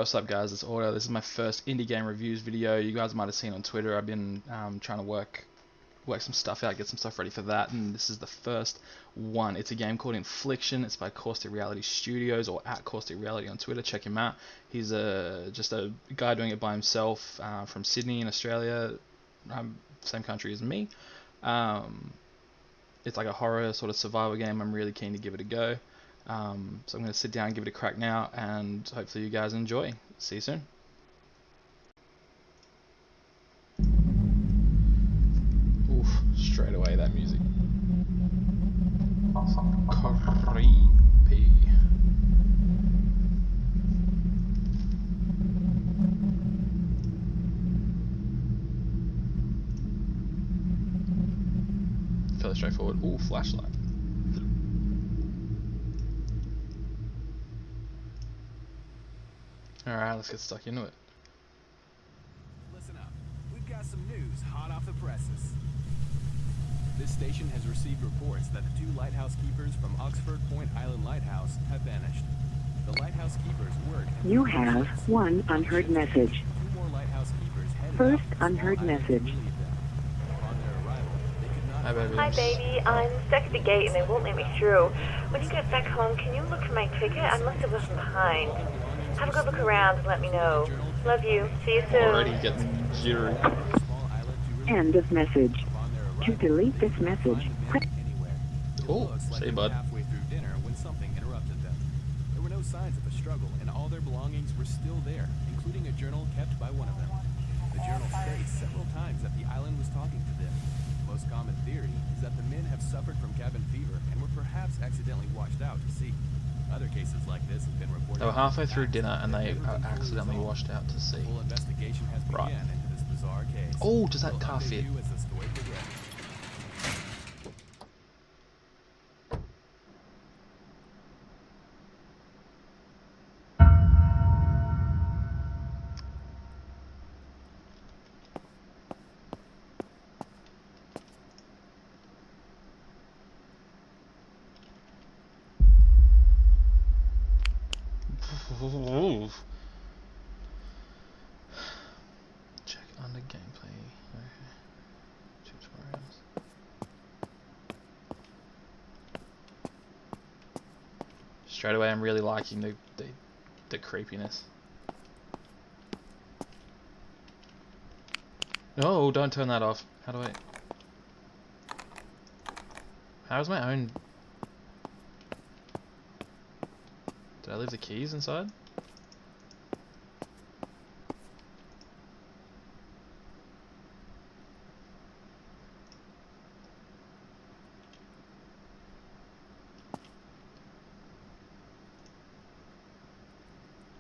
what's up guys, it's Auto. This is my first indie game reviews video. You guys might have seen on Twitter, I've been trying to work some stuff out, get some stuff ready for that, and this is the first one. It's a game called Infliction. It's by Caustic Reality Studios, or at Caustic Reality on Twitter. Check him out. He's just a guy doing it by himself from Sydney in Australia, same country as me. It's like a horror sort of survival game. I'm really keen to give it a go. So I'm going to sit down and give it a crack now, and hopefully you guys enjoy. See you soon. Oof, straight away that music. Creepy. Fairly straightforward. Ooh, flashlight. Alright, let's get stuck into it. Listen up. We've got some news hot off the presses. This station has received reports that the two lighthouse keepers from Oxford Point Island Lighthouse have vanished. The lighthouse keepers work... You have one unheard message. Two more lighthouse keepers headed First out unheard message. Upon their arrival, they could not... Hi, baby. I'm stuck at the gate and they won't let me through. When you get back home, can you look for my ticket? I must have left behind. Have a good look around and let me know. Love you. See you soon. Already getting jittery. End of message. To delete this message, press... Cool. See you, bud. Halfway through dinner when something interrupted them. There were no signs of a struggle, and all their belongings were still there, including a journal kept by one of them. The journal states several times that the island was talking to them. The most common theory is that the men have suffered from cabin fever and were perhaps accidentally washed out to sea. Other cases like this have been reported. They were halfway through dinner and they accidentally washed out to sea. Full investigation has begun into this bizarre case. Oh, does that car fit? As the story progresses. Check under gameplay. Okay. Tutorials. Straight away, I'm really liking the creepiness. No, don't turn that off. How do I? How's my own? Did I leave the keys inside?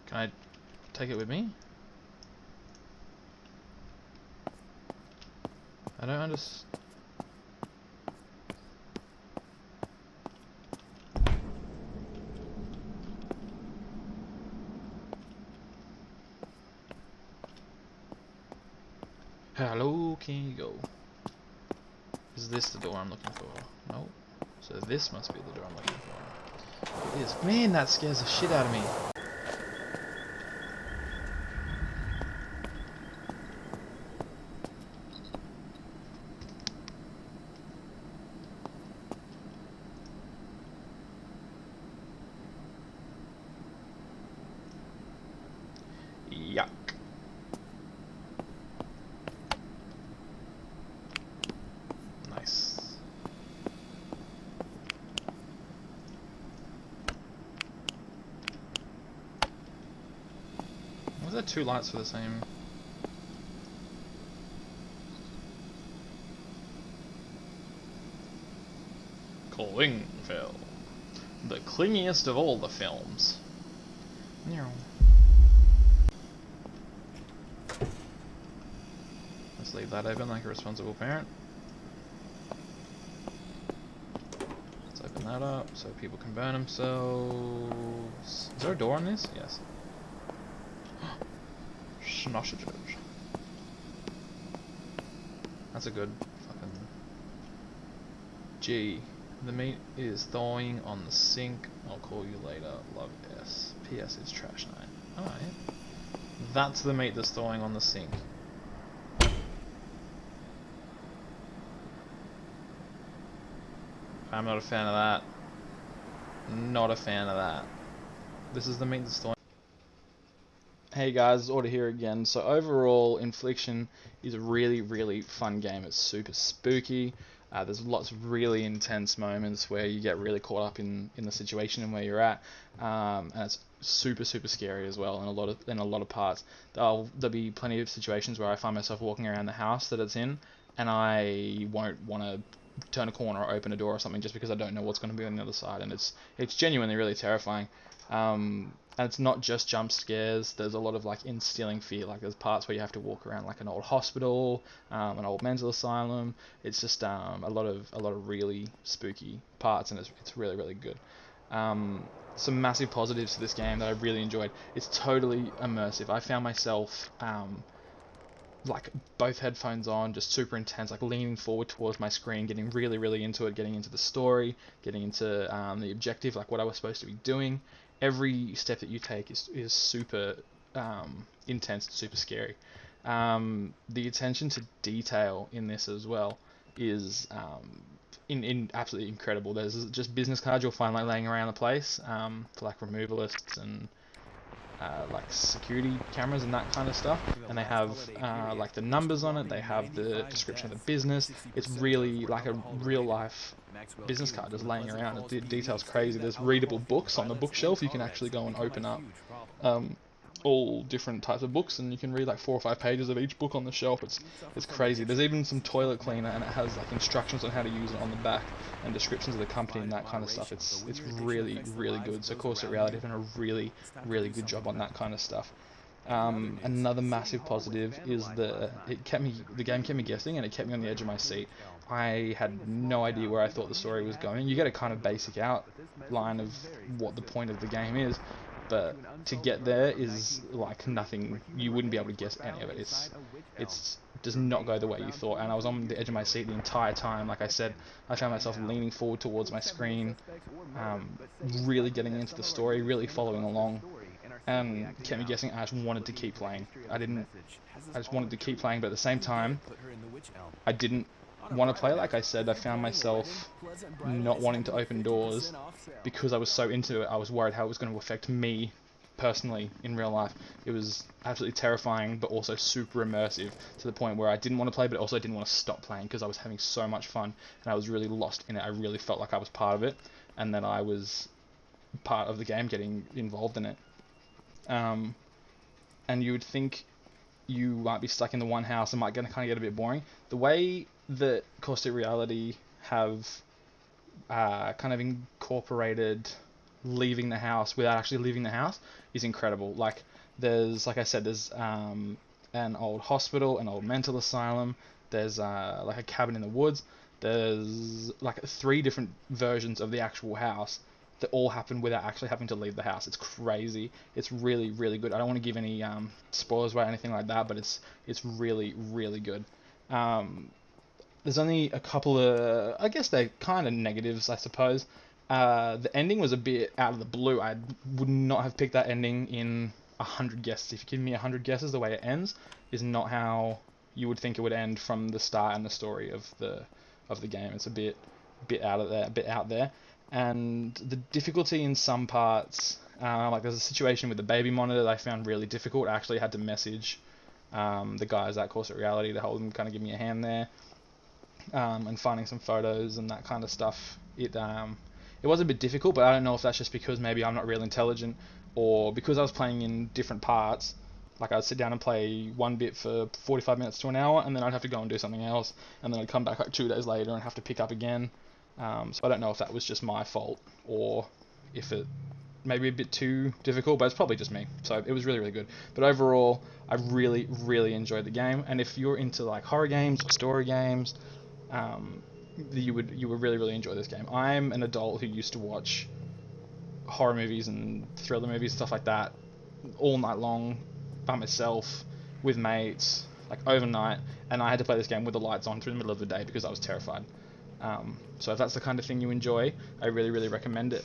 Can I take it with me? I don't understand. Hello, can you go? Is this the door I'm looking for? No. So this must be the door I'm looking for. It is. Man, that scares the shit out of me. Yuck. Nice. Was there two lights for the same? Clingfilm. The clingiest of all the films. Let's leave that open like a responsible parent. Let's open that up so people can burn themselves. Is there a door on this? Yes. Sausages. That's a good fucking... G. The meat is thawing on the sink. I'll call you later. Love S. PS is trash night. Alright. That's the meat that's thawing on the sink. I'm not a fan of that. Not a fan of that. This is the meat that's thawing. Hey guys, Order here again. So overall, Infliction is a really, really fun game. It's super spooky. There's lots of really intense moments where you get really caught up in the situation and where you're at, and it's super, super scary as well in a lot of parts. There'll be plenty of situations where I find myself walking around the house that it's in, and I won't want to turn a corner or open a door or something just because I don't know what's going to be on the other side, and it's genuinely really terrifying. And it's not just jump scares. There's a lot of like instilling fear. Like there's parts where you have to walk around like an old hospital, an old mental asylum. It's just a lot of really spooky parts, and it's really, really good. Some massive positives to this game that I really enjoyed. It's totally immersive. I found myself like both headphones on, just super intense, like leaning forward towards my screen, getting really, really into it, getting into the story, getting into the objective, like what I was supposed to be doing. Every step that you take is super intense, super scary. The attention to detail in this as well is in absolutely incredible. There's just business cards you'll find like laying around the place for like removalists and like security cameras and that kind of stuff, and they have like the numbers on it, they have the description of the business. It's really like a real life business card just laying around. The detail's crazy. There's readable books on the bookshelf. You can actually go and open up all different types of books, and you can read like 4 or 5 pages of each book on the shelf. It's crazy. There's even some toilet cleaner, and it has like instructions on how to use it on the back and descriptions of the company and that kind of stuff. It's really, really good. So Corset Reality have done a really, really good job on that kind of stuff. Another massive positive is the game kept me guessing, and it kept me on the edge of my seat. I had no idea where I thought the story was going. You get a kind of basic outline of what the point of the game is, but to get there is like nothing. You wouldn't be able to guess any of it. It's does not go the way you thought, and I was on the edge of my seat the entire time. Like I said, I found myself leaning forward towards my screen, really getting into the story, really following along, and kept me guessing. I just wanted to keep playing. I just wanted to keep playing, but at the same time, I didn't want to play. Like I said, I found myself not wanting to open doors because I was so into it. I was worried how it was going to affect me personally in real life. It was absolutely terrifying, but also super immersive to the point where I didn't want to play, but also didn't want to stop playing because I was having so much fun and I was really lost in it. I really felt like I was part of it, and that I was part of the game, getting involved in it. And you would think you might be stuck in the one house and might kind of get a bit boring. The way that Corset Reality have kind of incorporated leaving the house without actually leaving the house is incredible. Like like I said, there's an old hospital, an old mental asylum, there's like a cabin in the woods, there's like 3 different versions of the actual house that all happen without actually having to leave the house. It's crazy. It's really, really good. I don't want to give any spoilers or anything like that, but it's really, really good. There's only a couple of, I guess they're kind of negatives, I suppose. The ending was a bit out of the blue. I would not have picked that ending in 100 guesses. If you give me 100 guesses, the way it ends is not how you would think it would end from the start and the story of the game. It's a bit out there. And the difficulty in some parts, like there's a situation with the baby monitor that I found really difficult. I actually had to message the guys at Corset Reality to hold them, kind of give me a hand there, and finding some photos and that kind of stuff. It was a bit difficult, but I don't know if that's just because maybe I'm not real intelligent, or because I was playing in different parts. Like I'd sit down and play one bit for 45 minutes to an hour, and then I'd have to go and do something else, and then I'd come back like 2 days later and have to pick up again. So I don't know if that was just my fault, or if it maybe a bit too difficult, but it's probably just me. So it was really, really good. But overall, I really, really enjoyed the game. And if you're into like horror games or story games, you would really, really enjoy this game. I'm an adult who used to watch horror movies and thriller movies, stuff like that, all night long by myself with mates, like overnight, and I had to play this game with the lights on through the middle of the day because I was terrified. So if that's the kind of thing you enjoy, I really, really recommend it.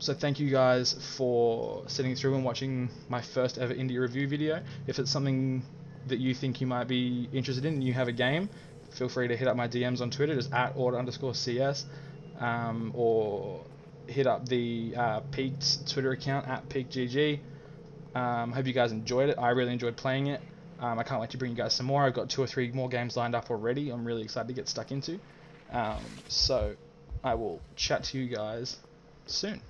So thank you guys for sitting through and watching my first ever indie review video. If it's something that you think you might be interested in and you have a game, feel free to hit up my DMs on Twitter, just @order_cs, or hit up the Peak's Twitter account @PeakGG. Hope you guys enjoyed it. I really enjoyed playing it. I can't wait to bring you guys some more. I've got 2 or 3 more games lined up already. I'm really excited to get stuck into. So I will chat to you guys soon.